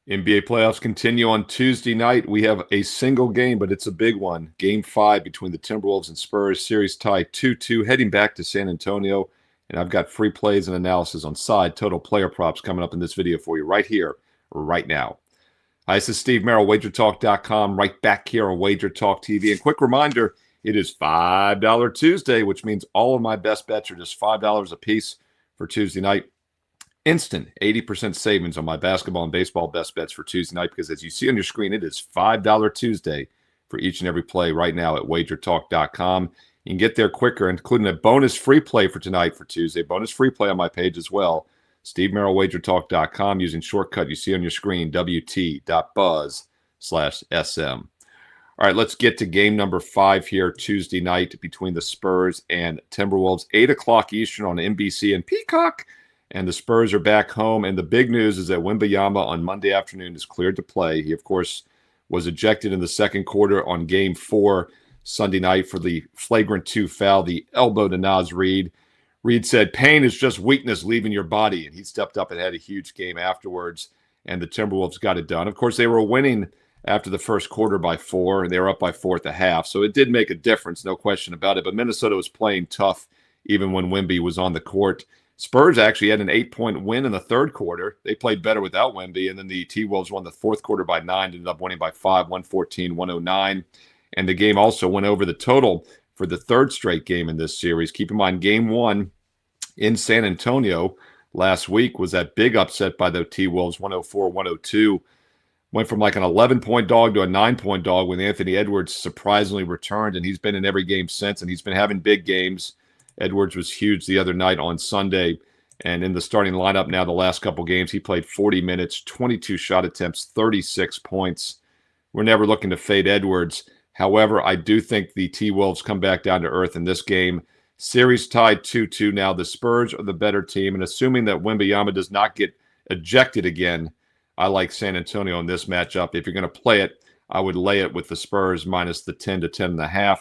NBA playoffs continue on Tuesday night. We have a single game, but it's a big one. Game 5 between the Timberwolves and Spurs. Series tied 2-2, heading back to San Antonio. And I've got free plays and analysis on side total player props coming up in this video for you right here, right now. Hi, this is Steve Merril, WagerTalk.com, right back here on WagerTalk TV. And quick reminder, it is $5 Tuesday, which means all of my best bets are just $5 a piece for Tuesday night. Instant 80% savings on my basketball and baseball best bets for Tuesday night because as you see on your screen, it is $5 Tuesday for each and every play right now at WagerTalk.com. You can get there quicker, including a bonus free play for tonight for Tuesday. Bonus free play on my page as well. Steve Merril, WagerTalk.com, using shortcut you see on your screen, wt.buzz/SM. All right, let's get to game number 5 here Tuesday night between the Spurs and Timberwolves. 8 o'clock Eastern on NBC and Peacock. And the Spurs are back home. And the big news is that Wembanyama on Monday afternoon is cleared to play. He, of course, was ejected in the second quarter on Game 4 Sunday night for the flagrant 2 foul, the elbow to Naz Reid. Reid said, pain is just weakness leaving your body. And he stepped up and had a huge game afterwards. And the Timberwolves got it done. Of course, they were winning after the first quarter by 4, and they were up by 4 at the half. So it did make a difference, no question about it. But Minnesota was playing tough even when Wemby was on the court. Spurs actually had an 8-point win in the third quarter. They played better without Wemby, and then the T-Wolves won the fourth quarter by 9, ended up winning by 5, 114-109. And the game also went over the total for the third straight game in this series. Keep in mind, Game 1 in San Antonio last week was that big upset by the T-Wolves, 104-102. Went from like an 11-point dog to a 9-point dog when Anthony Edwards surprisingly returned, and he's been in every game since, and he's been having big games. Edwards was huge the other night on Sunday, and in the starting lineup now the last couple games, he played 40 minutes, 22 shot attempts, 36 points. We're never looking to fade Edwards. However, I do think the T-Wolves come back down to earth in this game. Series tied 2-2 now. The Spurs are the better team, and assuming that Wembanyama does not get ejected again, I like San Antonio in this matchup. If you're going to play it, I would lay it with the Spurs minus the 10 to 10.5.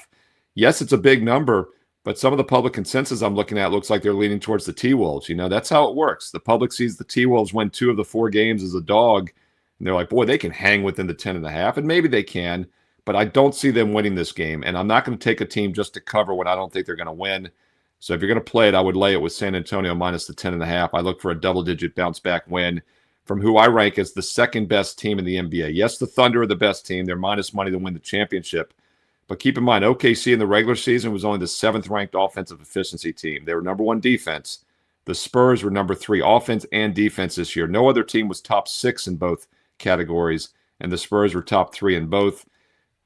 Yes, it's a big number, but some of the public consensus I'm looking at looks like they're leaning towards the T-Wolves. You know, that's how it works. The public sees the T-Wolves win 2 of the 4 games as a dog, and they're like, boy, they can hang within the 10.5, and maybe they can, but I don't see them winning this game, and I'm not going to take a team just to cover when I don't think they're going to win. So if you're going to play it, I would lay it with San Antonio minus the 10.5. I look for a double-digit bounce-back win from who I rank as the second best team in the NBA. Yes, the Thunder are the best team. They're minus money to win the championship. But keep in mind, OKC in the regular season was only the 7th-ranked offensive efficiency team. They were number 1 defense. The Spurs were number 3 offense and defense this year. No other team was top 6 in both categories, and the Spurs were top 3 in both.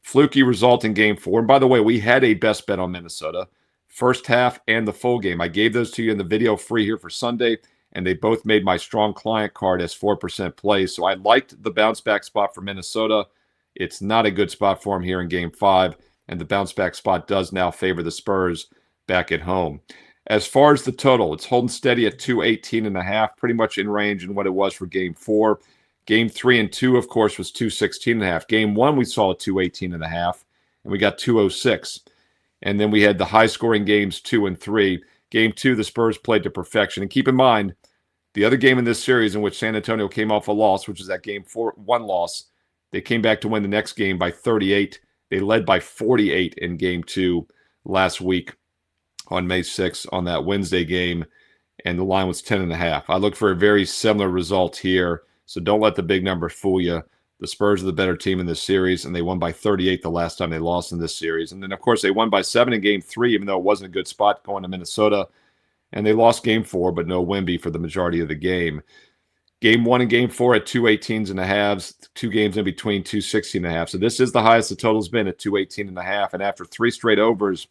Fluky result in Game 4. And by the way, we had a best bet on Minnesota, first half and the full game. I gave those to you in the video free here for Sunday, and they both made my strong client card as 4% plays. So I liked the bounce-back spot for Minnesota. It's not a good spot for them here in Game 5, and the bounce-back spot does now favor the Spurs back at home. As far as the total, it's holding steady at 218.5, pretty much in range in what it was for Game 4. Game 3 and 2, of course, was 216.5. Game 1, we saw a 218.5, and we got 206. And then we had the high-scoring games 2 and 3. Game 2, the Spurs played to perfection. And keep in mind, the other game in this series in which San Antonio came off a loss, which is that Game 1 loss, they came back to win the next game by 38. They led by 48 in Game 2 last week on May 6th on that Wednesday game, and the line was 10.5. I look for a very similar result here, so don't let the big number fool you. The Spurs are the better team in this series, and they won by 38 the last time they lost in this series. And then, of course, they won by 7 in Game 3, even though it wasn't a good spot going to Minnesota. And they lost Game 4, but no Wemby for the majority of the game. Game 1 and Game 4 at 218.5, 2 games in between 216.5. So this is the highest the total's been at 218.5. And after 3 straight overs,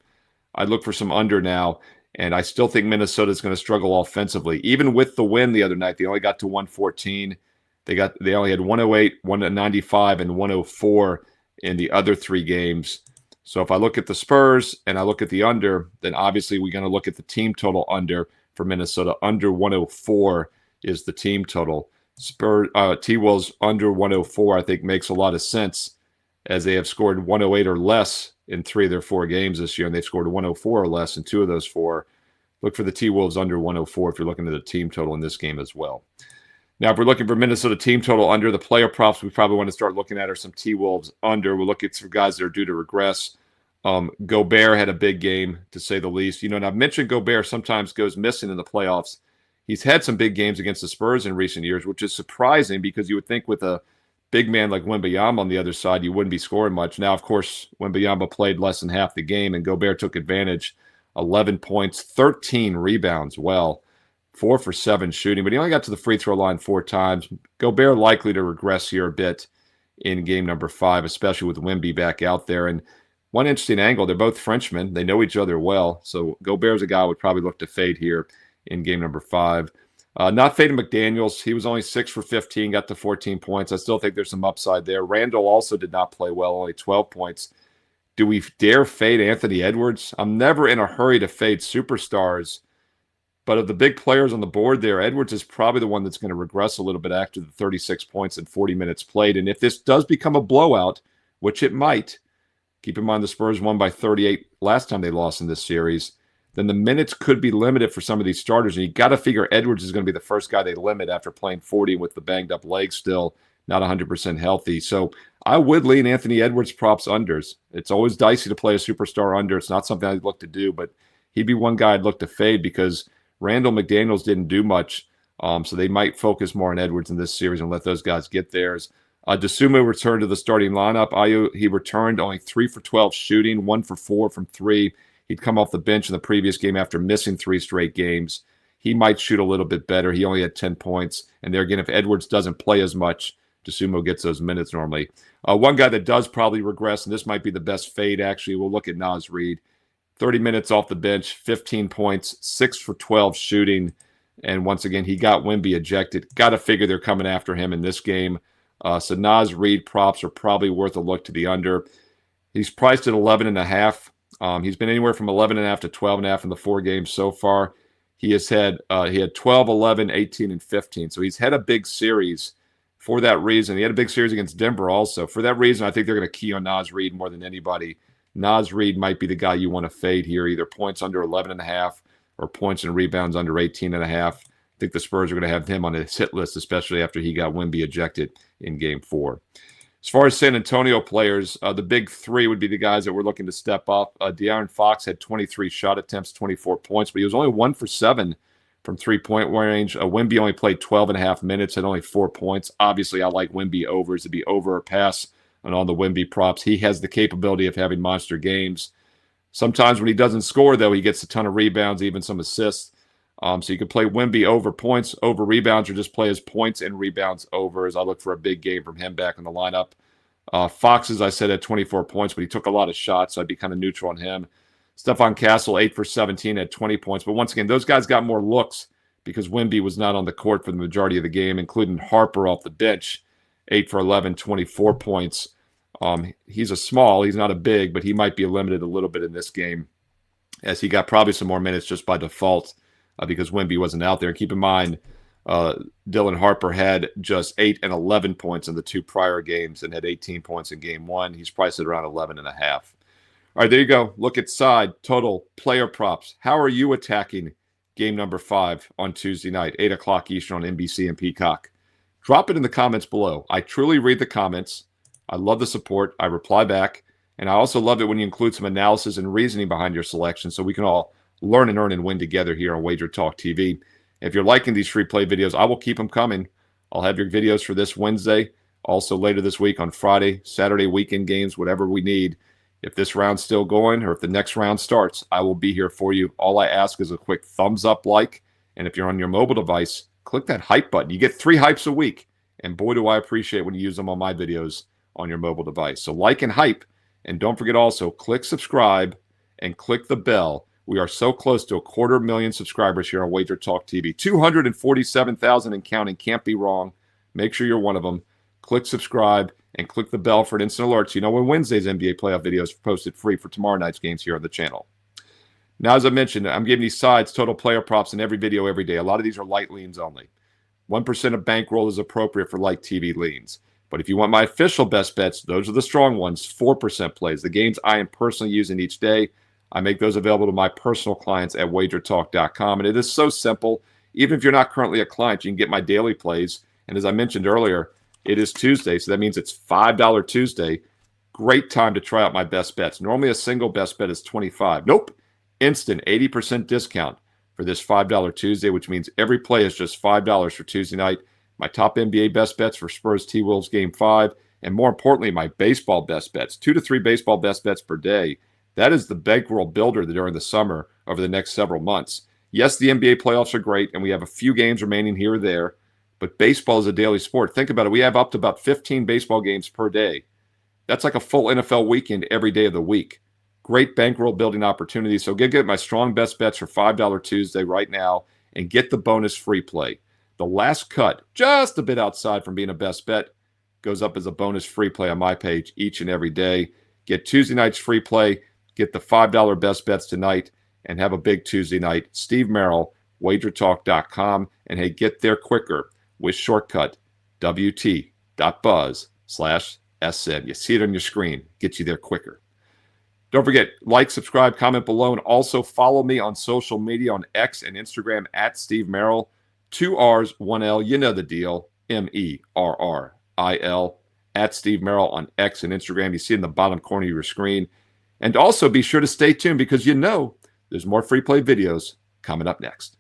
I look for some under now. And I still think Minnesota's going to struggle offensively. Even with the win the other night, they only got to 114. They only had 108, 195, and 104 in the other 3 games. So if I look at the Spurs and I look at the under, then obviously we're going to look at the team total under for Minnesota. Under 104 is the team total. T-Wolves under 104, I think, makes a lot of sense as they have scored 108 or less in 3 of their 4 games this year, and they've scored 104 or less in 2 of those 4. Look for the T-Wolves under 104 if you're looking at the team total in this game as well. Now, if we're looking for Minnesota team total under, the player props we probably want to start looking at are some T-Wolves under. We'll look at some guys that are due to regress. Gobert had a big game, to say the least. And I've mentioned Gobert sometimes goes missing in the playoffs. He's had some big games against the Spurs in recent years, which is surprising because you would think with a big man like Wembanyama on the other side, you wouldn't be scoring much. Now, of course, Wembanyama played less than half the game, and Gobert took advantage. 11 points, 13 rebounds. Well, 4 for 7 shooting, but he only got to the free throw line 4 times. Gobert likely to regress here a bit in game number 5, especially with Wemby back out there. And one interesting angle, they're both Frenchmen. They know each other well. So Gobert's a guy I would probably look to fade here in game number 5. Not fading McDaniels. He was only 6 for 15, got to 14 points. I still think there's some upside there. Randall also did not play well, only 12 points. Do we dare fade Anthony Edwards? I'm never in a hurry to fade superstars. But of the big players on the board there, Edwards is probably the one that's going to regress a little bit after the 36 points and 40 minutes played. And if this does become a blowout, which it might, keep in mind the Spurs won by 38 last time they lost in this series, then the minutes could be limited for some of these starters. And you got to figure Edwards is going to be the first guy they limit after playing 40 with the banged up leg still, not 100% healthy. So I would lean Anthony Edwards props unders. It's always dicey to play a superstar under. It's not something I'd look to do, but he'd be one guy I'd look to fade because Randall McDaniels didn't do much, so they might focus more on Edwards in this series and let those guys get theirs. DeSumo returned to the starting lineup. He returned only 3 for 12 shooting, 1 for 4 from 3. He'd come off the bench in the previous game after missing 3 straight games. He might shoot a little bit better. He only had 10 points. And there again, if Edwards doesn't play as much, DeSumo gets those minutes normally. One guy that does probably regress, and this might be the best fade actually, we'll look at Naz Reid. 30 minutes off the bench, 15 points, 6 for 12 shooting. And once again, he got Wemby ejected. Got to figure they're coming after him in this game. So Naz Reid props are probably worth a look to the under. He's priced at 11.5. He's been anywhere from 11.5 to 12.5 in the 4 games so far. He had 12, 11, 18, and 15. So he's had a big series for that reason. He had a big series against Denver also. For that reason, I think they're going to key on Naz Reid more than anybody. Naz Reid might be the guy you want to fade here, either points under 11.5 or points and rebounds under 18.5. I think the Spurs are going to have him on his hit list, especially after he got Wemby ejected in Game 4. As far as San Antonio players, the big 3 would be the guys that we're looking to step up. De'Aaron Fox had 23 shot attempts, 24 points, but he was only 1 for 7 from three-point range. Wemby only played 12.5 minutes, had only 4 points. Obviously, I like Wemby overs to be over or pass. And on the Wemby props, he has the capability of having monster games. Sometimes when he doesn't score, though, he gets a ton of rebounds, even some assists. So you can play Wemby over points, over rebounds, or just play his points and rebounds over as I look for a big game from him back in the lineup. Fox, as I said, had 24 points, but he took a lot of shots, so I'd be kind of neutral on him. Stephon Castle, 8 for 17, had 20 points. But once again, those guys got more looks because Wemby was not on the court for the majority of the game, including Harper off the bench, 8 for 11, 24 points. He's a small, he's not a big, but he might be limited a little bit in this game as he got probably some more minutes just by default because Wemby wasn't out there. And keep in mind, Dylan Harper had just 8 and 11 points in the 2 prior games and had 18 points in Game 1. He's priced at around 11.5. All right, there you go. Look at side total player props. How are you attacking game number 5 on Tuesday night, 8 o'clock Eastern on NBC and Peacock? Drop it in the comments below. I truly read the comments. I love the support. I reply back. And I also love it when you include some analysis and reasoning behind your selection so we can all learn and earn and win together here on WagerTalk TV. If you're liking these free play videos, I will keep them coming. I'll have your videos for this Wednesday, also later this week on Friday, Saturday, weekend games, whatever we need. If this round's still going or if the next round starts, I will be here for you. All I ask is a quick thumbs up like. And if you're on your mobile device, click that hype button. You get 3 hypes a week. And boy, do I appreciate when you use them on my videos on your mobile device. So like and hype, and don't forget also click subscribe and click the bell. We are so close to 250,000 subscribers here on WagerTalk TV. 247,000 and counting. Can't be wrong. Make sure you're one of them. Click subscribe and click the bell for an instant alerts. You know when Wednesday's NBA playoff videos are posted free for tomorrow night's games here on the channel. Now, as I mentioned, I'm giving these sides total player props in every video every day. A lot of these are light leans only. 1% of bankroll is appropriate for light TV leans. But if you want my official best bets, those are the strong ones, 4% plays. The games I am personally using each day, I make those available to my personal clients at WagerTalk.com. And it is so simple. Even if you're not currently a client, you can get my daily plays And as I mentioned earlier, it is Tuesday, so that means it's $5 Tuesday. Great time to try out my best bets. Normally a single best bet is $25. Nope. Instant 80% discount for this $5 Tuesday, which means every play is just $5 for Tuesday night. My top NBA best bets for Spurs T-Wolves Game 5, and more importantly, my baseball best bets, 2 to 3 baseball best bets per day. That is the bankroll builder during the summer over the next several months. Yes, the NBA playoffs are great, and we have a few games remaining here or there, but baseball is a daily sport. Think about it. We have up to about 15 baseball games per day. That's like a full NFL weekend every day of the week. Great bankroll building opportunity. So get my strong best bets for $5 Tuesday right now and get the bonus free play. The last cut, just a bit outside from being a best bet, goes up as a bonus free play on my page each and every day. Get Tuesday night's free play, get the $5 best bets tonight, and have a big Tuesday night. Steve Merril, WagerTalk.com, and hey, get there quicker with shortcut wt.buzz/SN. You see it on your screen, gets you there quicker. Don't forget, like, subscribe, comment below, and also follow me on social media on X and Instagram at Steve Merril. 2 R's, 1 L, you know the deal, MERRIL, at Steve Merril on X and Instagram. You see it in the bottom corner of your screen. And also be sure to stay tuned because you know there's more free play videos coming up next.